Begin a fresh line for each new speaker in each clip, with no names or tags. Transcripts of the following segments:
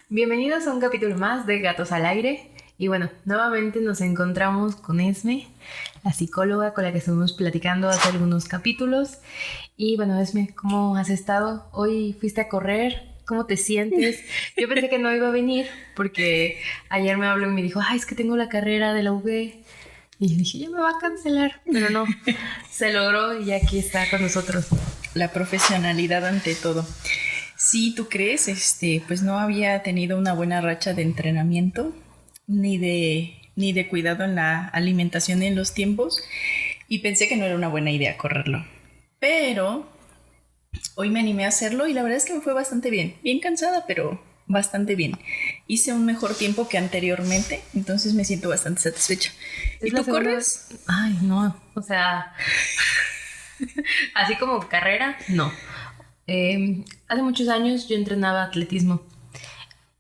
Bienvenidos a un capítulo más de Gatos al Aire. Y bueno, nuevamente nos encontramos con Esme, la psicóloga con la que estuvimos platicando hace algunos capítulos. Y bueno, Esme, ¿cómo has estado? Hoy fuiste a correr, ¿cómo te sientes? Yo pensé que no iba a venir porque ayer me habló y me dijo, es que tengo la carrera de la UV. Y yo dije, ya me va a cancelar, pero no, se logró y aquí está con nosotros.
La profesionalidad ante todo. Sí, ¿tú crees? Pues no había tenido una buena racha de entrenamiento, ni de cuidado en la alimentación en los tiempos, y pensé que no era una buena idea correrlo. Pero hoy me animé a hacerlo y la verdad es que me fue bastante bien. Bien cansada, pero bastante bien. Hice un mejor tiempo que anteriormente, entonces me siento bastante satisfecha. ¿Y tú corres?
Ay, no, o sea, así como carrera, no. Hace muchos años yo entrenaba atletismo.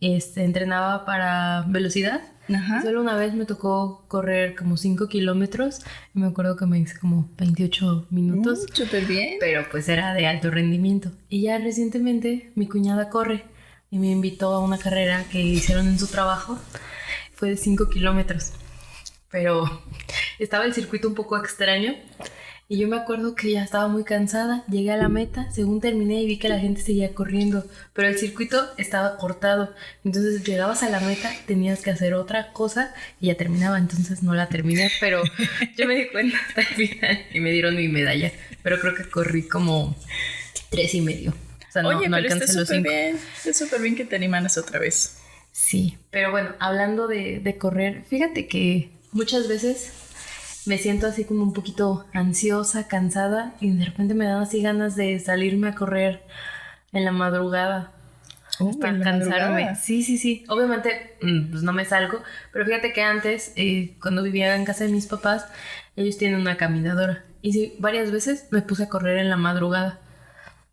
Entrenaba para velocidad.
Ajá.
Solo una vez me tocó correr como 5 kilómetros. Y me acuerdo que me hice como 28 minutos.
Súper bien.
Pero pues era de alto rendimiento. Y ya recientemente mi cuñada corre y me invitó a una carrera que hicieron en su trabajo. Fue de 5 kilómetros. Pero estaba el circuito un poco extraño. Y yo me acuerdo que ya estaba muy cansada, llegué a la meta, según terminé y vi que la gente seguía corriendo, pero el circuito estaba cortado, entonces llegabas a la meta, tenías que hacer otra cosa y ya terminaba, entonces no la terminé, pero yo me di cuenta hasta el final y me dieron mi medalla, pero creo que corrí como 3.5. O sea,
Oye,
no
pero
alcancé los 5.
Está súper bien que te animaras otra vez.
Sí, pero bueno, hablando de correr, fíjate que muchas veces me siento así como un poquito ansiosa, cansada y de repente me dan así ganas de salirme a correr en la madrugada para cansarme. Sí. Obviamente pues no me salgo, pero fíjate que antes, cuando vivía en casa de mis papás, ellos tienen una caminadora y sí, varias veces me puse a correr en la madrugada.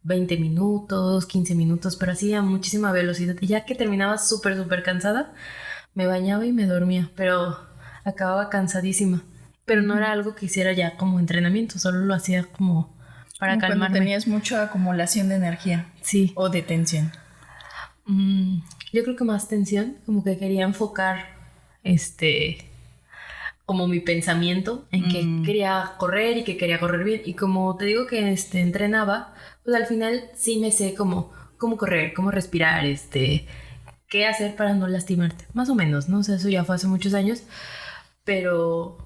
20 minutos, 15 minutos, pero así a muchísima velocidad. Y ya que terminaba súper cansada, me bañaba y me dormía, pero acababa cansadísima. Pero no era algo que hiciera ya como entrenamiento, solo lo hacía como para calmarme.
Cuando tenías mucha acumulación de energía.
Sí.
O de tensión.
Yo creo que más tensión, como que quería enfocar como mi pensamiento en que quería correr y que quería correr bien. Y como te digo que entrenaba, pues al final sí me sé cómo correr, cómo respirar, qué hacer para no lastimarte. Más o menos, ¿no? O sea, eso ya fue hace muchos años, pero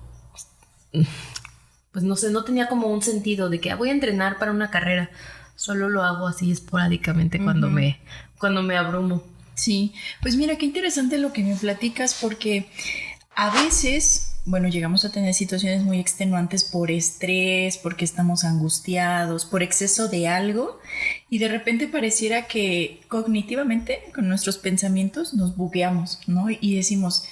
pues no sé, no tenía como un sentido de que voy a entrenar para una carrera. Solo lo hago así esporádicamente cuando me abrumo.
Sí, pues mira, qué interesante lo que me platicas porque a veces, bueno, llegamos a tener situaciones muy extenuantes por estrés, porque estamos angustiados, por exceso de algo y de repente pareciera que cognitivamente con nuestros pensamientos nos bugueamos, ¿no? Y decimos,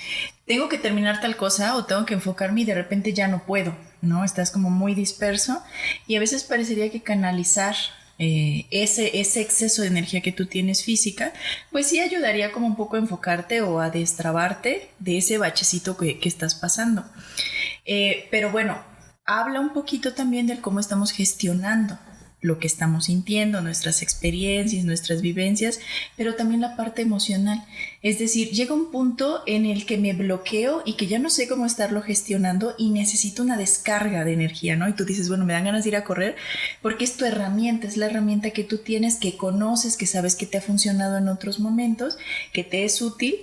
tengo que terminar tal cosa o tengo que enfocarme y de repente ya no puedo, ¿no? Estás como muy disperso y a veces parecería que canalizar ese exceso de energía que tú tienes física, pues sí ayudaría como un poco a enfocarte o a destrabarte de ese bachecito que estás pasando. Pero bueno, habla un poquito también de cómo estamos gestionando lo que estamos sintiendo, nuestras experiencias, nuestras vivencias, pero también la parte emocional. Es decir, llega un punto en el que me bloqueo y que ya no sé cómo estarlo gestionando y necesito una descarga de energía, ¿no? Y tú dices, bueno, me dan ganas de ir a correr porque es tu herramienta, es la herramienta que tú tienes, que conoces, que sabes que te ha funcionado en otros momentos, que te es útil.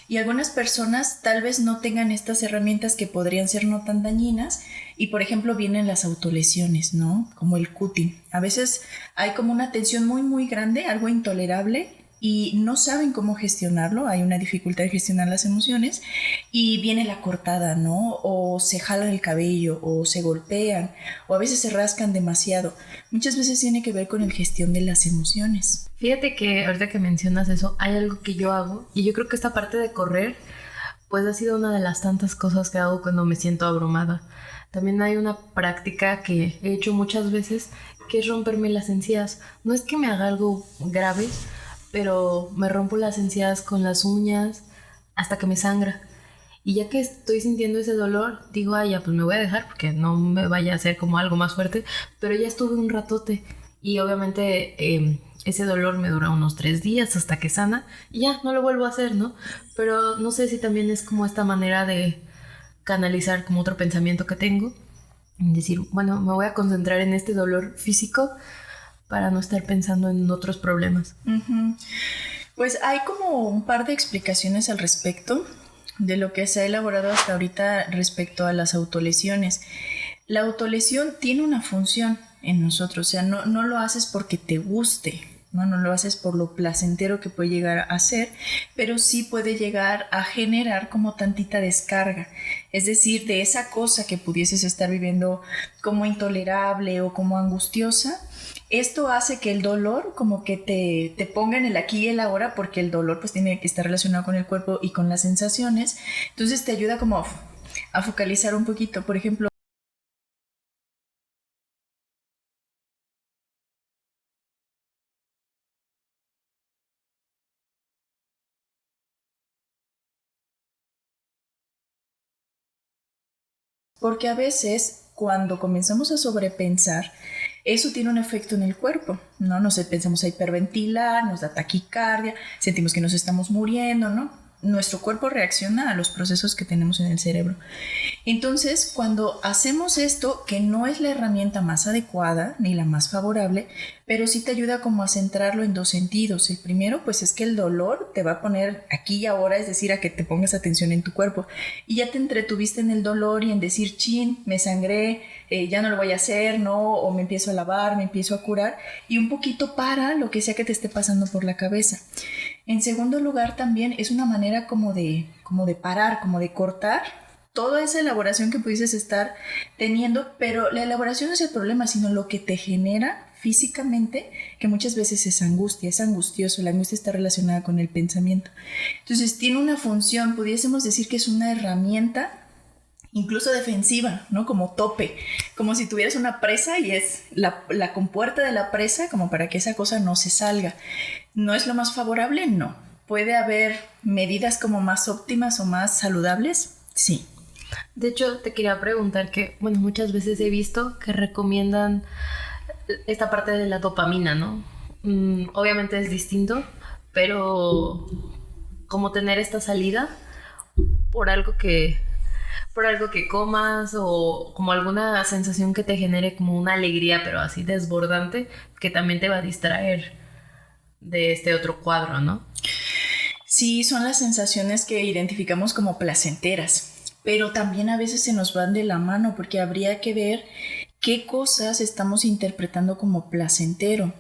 Y algunas personas tal vez no tengan estas herramientas que podrían ser no tan dañinas y por ejemplo vienen las autolesiones, ¿no? Como el cutting. A veces hay como una tensión muy grande, algo intolerable y no saben cómo gestionarlo, hay una dificultad de gestionar las emociones y viene la cortada, ¿no? O se jalan el cabello o se golpean o a veces se rascan demasiado. Muchas veces tiene que ver con la gestión de las emociones.
Fíjate que ahorita que mencionas eso, hay algo que yo hago y yo creo que esta parte de correr pues ha sido una de las tantas cosas que hago cuando me siento abrumada. También hay una práctica que he hecho muchas veces que es romperme las encías. No es que me haga algo grave, pero me rompo las encías con las uñas hasta que me sangra. Y ya que estoy sintiendo ese dolor, digo, ya pues me voy a dejar porque no me vaya a hacer como algo más fuerte, pero ya estuve un ratote y obviamente ese dolor me dura unos 3 días hasta que sana y ya, no lo vuelvo a hacer, ¿no? Pero no sé si también es como esta manera de canalizar como otro pensamiento que tengo, decir, bueno, me voy a concentrar en este dolor físico para no estar pensando en otros problemas.
Uh-huh. Pues hay como un par de explicaciones al respecto de lo que se ha elaborado hasta ahorita respecto a las autolesiones. La autolesión tiene una función en nosotros, o sea, no lo haces porque te guste, no lo haces por lo placentero que puede llegar a ser, pero sí puede llegar a generar como tantita descarga. Es decir, de esa cosa que pudieses estar viviendo como intolerable o como angustiosa, esto hace que el dolor como que te ponga en el aquí y el ahora, porque el dolor pues tiene que estar relacionado con el cuerpo y con las sensaciones. Entonces te ayuda como a focalizar un poquito. Por ejemplo, porque a veces cuando comenzamos a sobrepensar, eso tiene un efecto en el cuerpo, ¿no? Nos pensamos a hiperventilar, nos da taquicardia, sentimos que nos estamos muriendo, ¿no? Nuestro cuerpo reacciona a los procesos que tenemos en el cerebro. Entonces, cuando hacemos esto, que no es la herramienta más adecuada ni la más favorable, pero sí te ayuda como a centrarlo en dos sentidos. El primero, pues es que el dolor te va a poner aquí y ahora, es decir, a que te pongas atención en tu cuerpo. Y ya te entretuviste en el dolor y en decir, chin, me sangré, ya no lo voy a hacer, ¿no? O me empiezo a lavar, me empiezo a curar. Y un poquito para lo que sea que te esté pasando por la cabeza. En segundo lugar, también es una manera como de parar, como de cortar toda esa elaboración que pudieses estar teniendo, pero la elaboración no es el problema, sino lo que te genera físicamente, que muchas veces es angustia, es angustioso, la angustia está relacionada con el pensamiento. Entonces tiene una función, pudiésemos decir que es una herramienta incluso defensiva, ¿no? Como tope, como si tuvieras una presa y es la compuerta de la presa como para que esa cosa no se salga. ¿No es lo más favorable? No. ¿Puede haber medidas como más óptimas o más saludables? Sí.
De hecho, te quería preguntar que, bueno, muchas veces he visto que recomiendan esta parte de la dopamina, ¿no? Obviamente es distinto, pero como tener esta salida por algo que comas o como alguna sensación que te genere como una alegría, pero así desbordante, que también te va a distraer de este otro cuadro, ¿no?
Sí, son las sensaciones que identificamos como placenteras, pero también a veces se nos van de la mano porque habría que ver qué cosas estamos interpretando como placentero.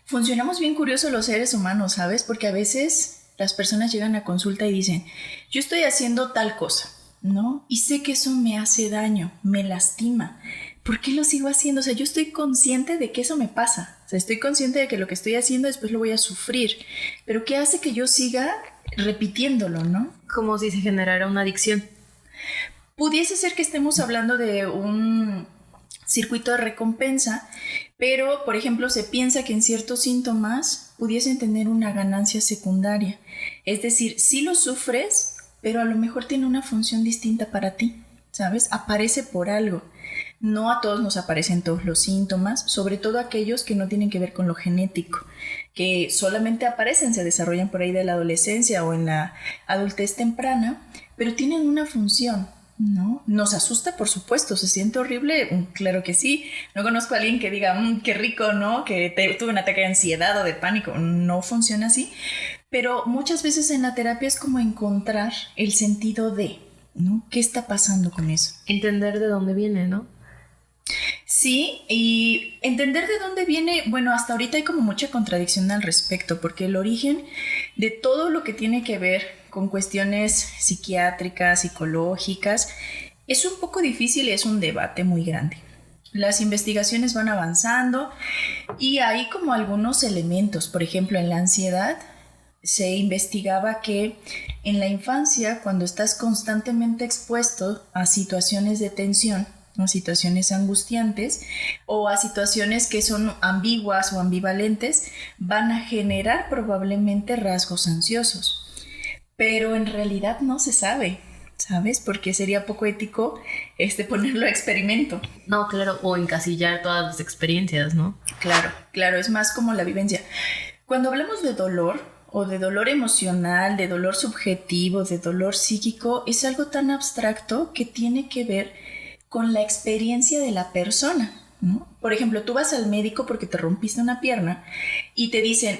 Funcionamos bien curioso los seres humanos, ¿sabes? Porque a veces las personas llegan a consulta y dicen, yo estoy haciendo tal cosa, ¿no? Y sé que eso me hace daño, me lastima. ¿Por qué lo sigo haciendo? O sea, yo estoy consciente de que eso me pasa. O sea, estoy consciente de que lo que estoy haciendo después lo voy a sufrir. Pero ¿qué hace que yo siga repitiéndolo, no?
Como si se generara una adicción.
Pudiese ser que estemos hablando de un circuito de recompensa, pero, por ejemplo, se piensa que en ciertos síntomas pudiesen tener una ganancia secundaria. Es decir, sí lo sufres, pero a lo mejor tiene una función distinta para ti, ¿sabes? Aparece por algo. No a todos nos aparecen todos los síntomas, sobre todo aquellos que no tienen que ver con lo genético, que solamente aparecen, se desarrollan por ahí de la adolescencia o en la adultez temprana, pero tienen una función, ¿no? Nos asusta, por supuesto, se siente horrible, claro que sí. No conozco a alguien que diga, qué rico, ¿no? Que tuve un ataque de ansiedad o de pánico. No funciona así. Pero muchas veces en la terapia es como encontrar el sentido de, ¿no? ¿Qué está pasando con eso?
Entender de dónde viene, ¿no?
Sí, y entender de dónde viene, bueno, hasta ahorita hay como mucha contradicción al respecto, porque el origen de todo lo que tiene que ver con cuestiones psiquiátricas, psicológicas, es un poco difícil y es un debate muy grande. Las investigaciones van avanzando y hay como algunos elementos, por ejemplo, en la ansiedad se investigaba que en la infancia, cuando estás constantemente expuesto a situaciones de tensión, a situaciones angustiantes o a situaciones que son ambiguas o ambivalentes, van a generar probablemente rasgos ansiosos. Pero en realidad no se sabe, ¿sabes? Porque sería poco ético ponerlo a experimento.
No, claro, o encasillar todas las experiencias, ¿no?
Claro, es más como la vivencia. Cuando hablamos de dolor, o de dolor emocional, de dolor subjetivo, de dolor psíquico, es algo tan abstracto que tiene que ver con la experiencia de la persona, ¿no? Por ejemplo, tú vas al médico porque te rompiste una pierna y te dicen,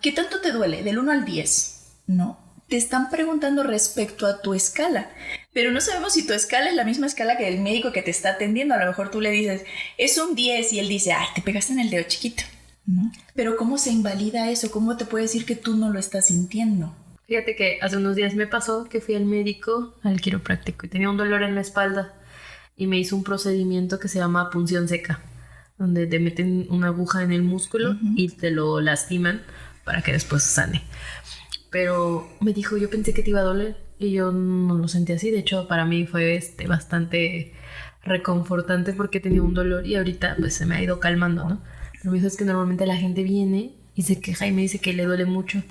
¿qué tanto te duele? Del 1 al 10, ¿no? Te están preguntando respecto a tu escala, pero no sabemos si tu escala es la misma escala que el médico que te está atendiendo. A lo mejor tú le dices, es un 10 y él dice, ay, te pegaste en el dedo chiquito, ¿no? Pero ¿cómo se invalida eso? ¿Cómo te puede decir que tú no lo estás sintiendo?
Fíjate que hace unos días me pasó que fui al médico, al quiropráctico, y tenía un dolor en la espalda y me hizo un procedimiento que se llama punción seca, donde te meten una aguja en el músculo y te lo lastiman para que después sane. Pero me dijo, yo pensé que te iba a doler y yo no lo sentí así. De hecho, para mí fue bastante reconfortante porque tenía un dolor y ahorita pues se me ha ido calmando, ¿no? Pero me dijo, es que normalmente la gente viene y se queja y me dice que le duele mucho.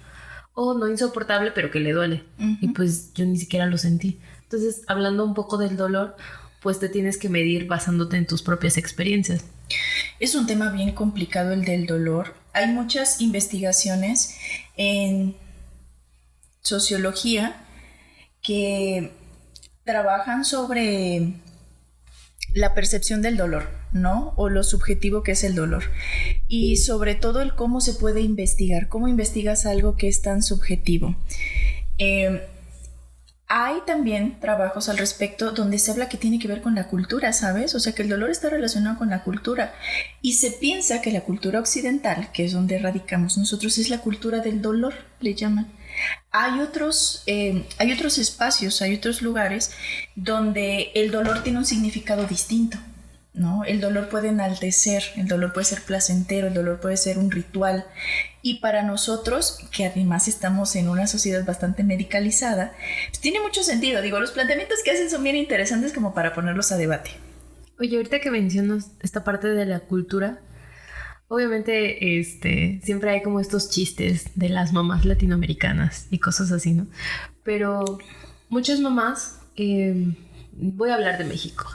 O no insoportable, pero que le duele. Y pues yo ni siquiera lo sentí. Entonces, hablando un poco del dolor, pues te tienes que medir basándote en tus propias experiencias.
Es un tema bien complicado el del dolor. Hay muchas investigaciones en sociología que trabajan sobre la percepción del dolor, ¿no? O lo subjetivo que es el dolor. Y sobre todo el cómo se puede investigar, cómo investigas algo que es tan subjetivo. Hay también trabajos al respecto donde se habla que tiene que ver con la cultura, ¿sabes? O sea, que el dolor está relacionado con la cultura. Y se piensa que la cultura occidental, que es donde radicamos nosotros, es la cultura del dolor, le llaman. Hay otros espacios, hay otros lugares donde el dolor tiene un significado distinto, ¿no? El dolor puede enaltecer, el dolor puede ser placentero, el dolor puede ser un ritual. Y para nosotros, que además estamos en una sociedad bastante medicalizada, pues tiene mucho sentido. Digo, los planteamientos que hacen son bien interesantes como para ponerlos a debate.
Oye, ahorita que mencionas esta parte de la cultura, obviamente siempre hay como estos chistes de las mamás latinoamericanas y cosas así, ¿no? Pero muchas mamás, voy a hablar de México,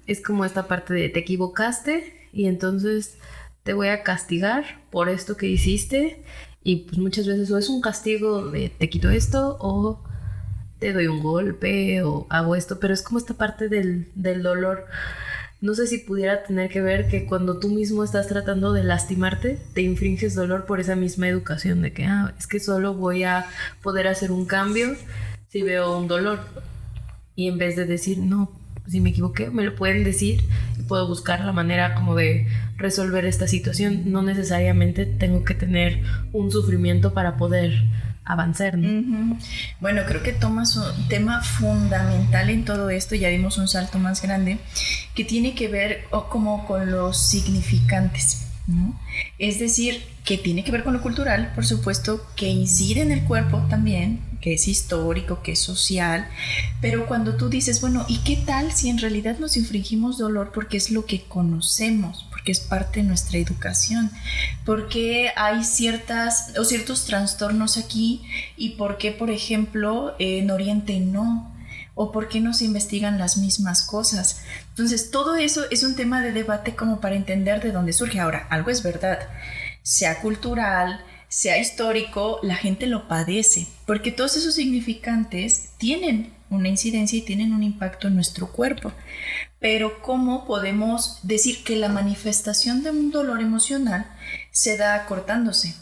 es como esta parte de te equivocaste y entonces te voy a castigar por esto que hiciste, y pues muchas veces o es un castigo de te quito esto o te doy un golpe o hago esto, pero es como esta parte del dolor. No sé si pudiera tener que ver que cuando tú mismo estás tratando de lastimarte, te infringes dolor por esa misma educación de que es que solo voy a poder hacer un cambio si veo un dolor. Y en vez de decir, no, si me equivoqué, me lo pueden decir y puedo buscar la manera como de resolver esta situación. No necesariamente tengo que tener un sufrimiento para poder avanzar, ¿no?
Bueno, creo que tomas un tema fundamental en todo esto, ya dimos un salto más grande, que tiene que ver como con los significantes, ¿no? Es decir, que tiene que ver con lo cultural, por supuesto, que incide en el cuerpo también, que es histórico, que es social, pero cuando tú dices, bueno, ¿y qué tal si en realidad nos infringimos dolor porque es lo que conocemos, porque es parte de nuestra educación, porque hay ciertos trastornos aquí y por qué, por ejemplo, en Oriente no? ¿O por qué no se investigan las mismas cosas? Entonces, todo eso es un tema de debate como para entender de dónde surge. Ahora, algo es verdad, sea cultural, sea histórico, la gente lo padece, porque todos esos significantes tienen una incidencia y tienen un impacto en nuestro cuerpo. Pero ¿cómo podemos decir que la manifestación de un dolor emocional se da cortándose,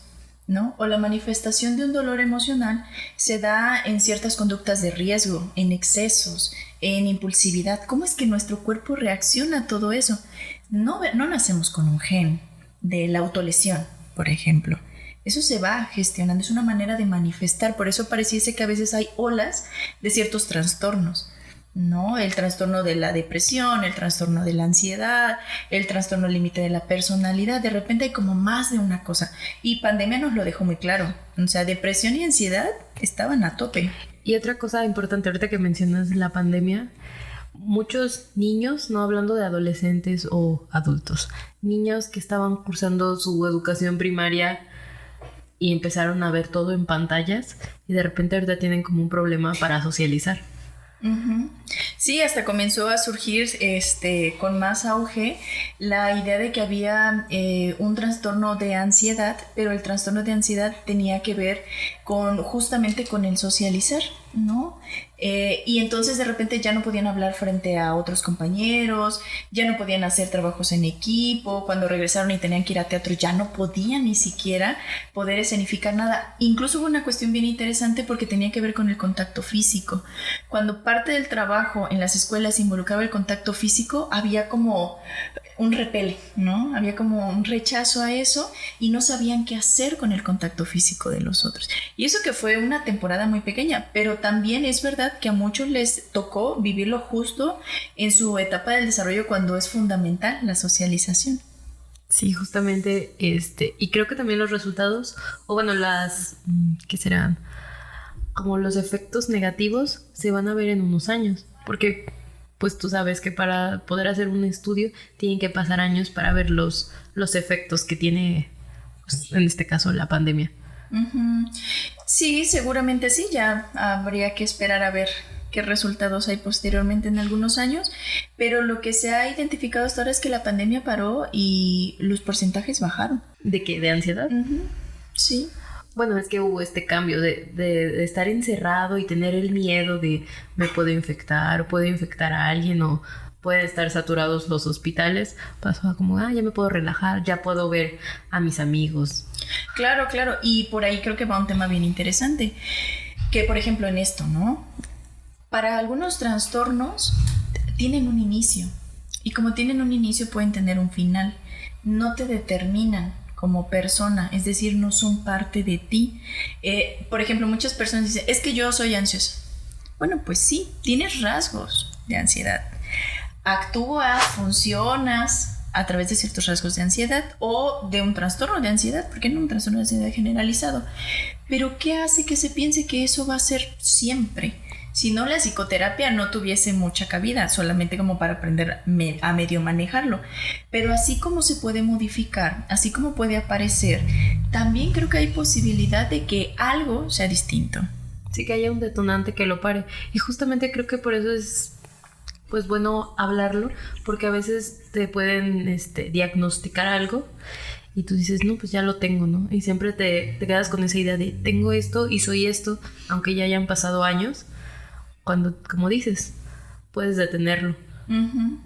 ¿no? O la manifestación de un dolor emocional se da en ciertas conductas de riesgo, en excesos, en impulsividad? ¿Cómo es que nuestro cuerpo reacciona a todo eso? No nacemos con un gen de la autolesión, por ejemplo. Eso se va gestionando, es una manera de manifestar. Por eso pareciese que a veces hay olas de ciertos trastornos, ¿no? El trastorno de la depresión, el trastorno de la ansiedad, el trastorno límite de la personalidad. De repente hay como más de una cosa. Y pandemia nos lo dejó muy claro. O sea, depresión y ansiedad estaban a tope.
Y otra cosa importante ahorita que mencionas la pandemia, muchos niños, no hablando de adolescentes o adultos, niños que estaban cursando su educación primaria y empezaron a ver todo en pantallas y de repente ahorita tienen como un problema para socializar.
Ujú. Sí, hasta comenzó a surgir con más auge la idea de que había un trastorno de ansiedad, pero el trastorno de ansiedad tenía que ver justamente con el socializar, ¿no? Y entonces de repente ya no podían hablar frente a otros compañeros, ya no podían hacer trabajos en equipo, cuando regresaron y tenían que ir a teatro ya no podían ni siquiera poder escenificar nada. Incluso hubo una cuestión bien interesante porque tenía que ver con el contacto físico. Cuando parte del trabajo en las escuelas involucraba el contacto físico, había como un repele, ¿no? Había como un rechazo a eso y no sabían qué hacer con el contacto físico de los otros. Y eso que fue una temporada muy pequeña, pero también es verdad que a muchos les tocó vivirlo justo en su etapa del desarrollo cuando es fundamental la socialización.
Sí, justamente, y creo que también los resultados, o bueno, ¿qué serán? Como los efectos negativos se van a ver en unos años, porque pues tú sabes que para poder hacer un estudio tienen que pasar años para ver los efectos que tiene, pues, en este caso, la pandemia.
Uh-huh. Sí, seguramente sí, ya habría que esperar a ver qué resultados hay posteriormente en algunos años, pero lo que se ha identificado hasta ahora es que la pandemia paró y los porcentajes bajaron.
¿De qué? ¿De ansiedad?
Uh-huh. Sí.
Bueno, es que hubo este cambio de estar encerrado y tener el miedo de me puedo infectar o puedo infectar a alguien o pueden estar saturados los hospitales. Pasó a como, ya me puedo relajar, ya puedo ver a mis amigos.
Claro, claro. Y por ahí creo que va un tema bien interesante. Que, por ejemplo, en esto, ¿no? Para algunos trastornos tienen un inicio. Y como tienen un inicio pueden tener un final. No te determinan como persona, es decir, no son parte de ti. Por ejemplo, muchas personas dicen, es que yo soy ansiosa. Bueno, pues sí, tienes rasgos de ansiedad. Actúas, funcionas a través de ciertos rasgos de ansiedad o de un trastorno de ansiedad, ¿por qué no un trastorno de ansiedad generalizado? Pero ¿qué hace que se piense que eso va a ser siempre? Si no, la psicoterapia no tuviese mucha cabida, solamente como para aprender a medio manejarlo. Pero así como se puede modificar, así como puede aparecer, también creo que hay posibilidad de que algo sea distinto.
Sí, que haya un detonante que lo pare. Y justamente creo que por eso es pues bueno hablarlo, porque a veces te pueden diagnosticar algo y tú dices, no, pues ya lo tengo, ¿no? Y siempre te quedas con esa idea de tengo esto y soy esto, aunque ya hayan pasado años. Cuando, como dices, puedes detenerlo.
Uh-huh.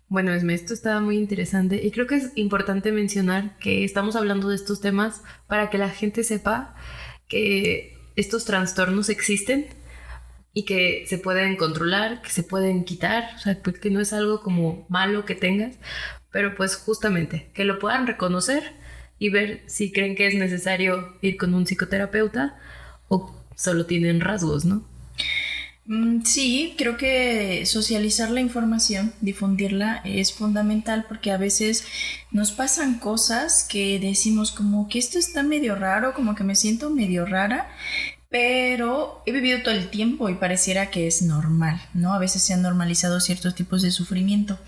Bueno, Esme, esto está muy interesante y creo que es importante mencionar que estamos hablando de estos temas para que la gente sepa que estos trastornos existen y que se pueden controlar, que se pueden quitar, o sea, que no es algo como malo que tengas, pero pues justamente que lo puedan reconocer y ver si creen que es necesario ir con un psicoterapeuta o solo tienen rasgos, ¿no?
Sí, creo que socializar la información, difundirla es fundamental porque a veces nos pasan cosas que decimos como que esto está medio raro, como que me siento medio rara, pero he vivido todo el tiempo y pareciera que es normal, ¿no? A veces se han normalizado ciertos tipos de sufrimiento.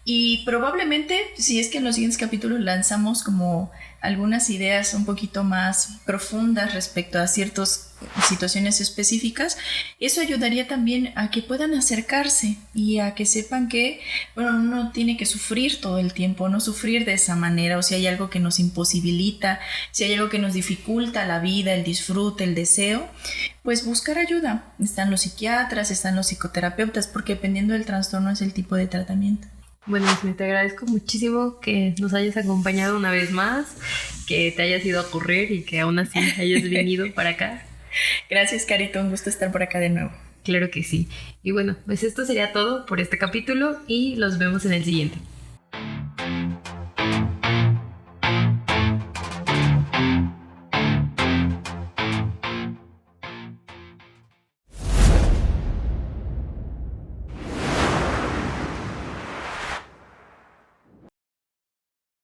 Y probablemente, si es que en los siguientes capítulos lanzamos como algunas ideas un poquito más profundas respecto a ciertas situaciones específicas, eso ayudaría también a que puedan acercarse y a que sepan que, bueno, uno tiene que sufrir todo el tiempo, no sufrir de esa manera, o si hay algo que nos imposibilita, si hay algo que nos dificulta la vida, el disfrute, el deseo, pues buscar ayuda. Están los psiquiatras, están los psicoterapeutas, porque dependiendo del trastorno es el tipo de tratamiento.
Bueno, Esme, te agradezco muchísimo que nos hayas acompañado una vez más, que te hayas ido a correr y que aún así hayas venido para acá.
Gracias, Carito, un gusto estar por acá de nuevo.
Claro que sí. Y bueno, pues esto sería todo por este capítulo y los vemos en el siguiente.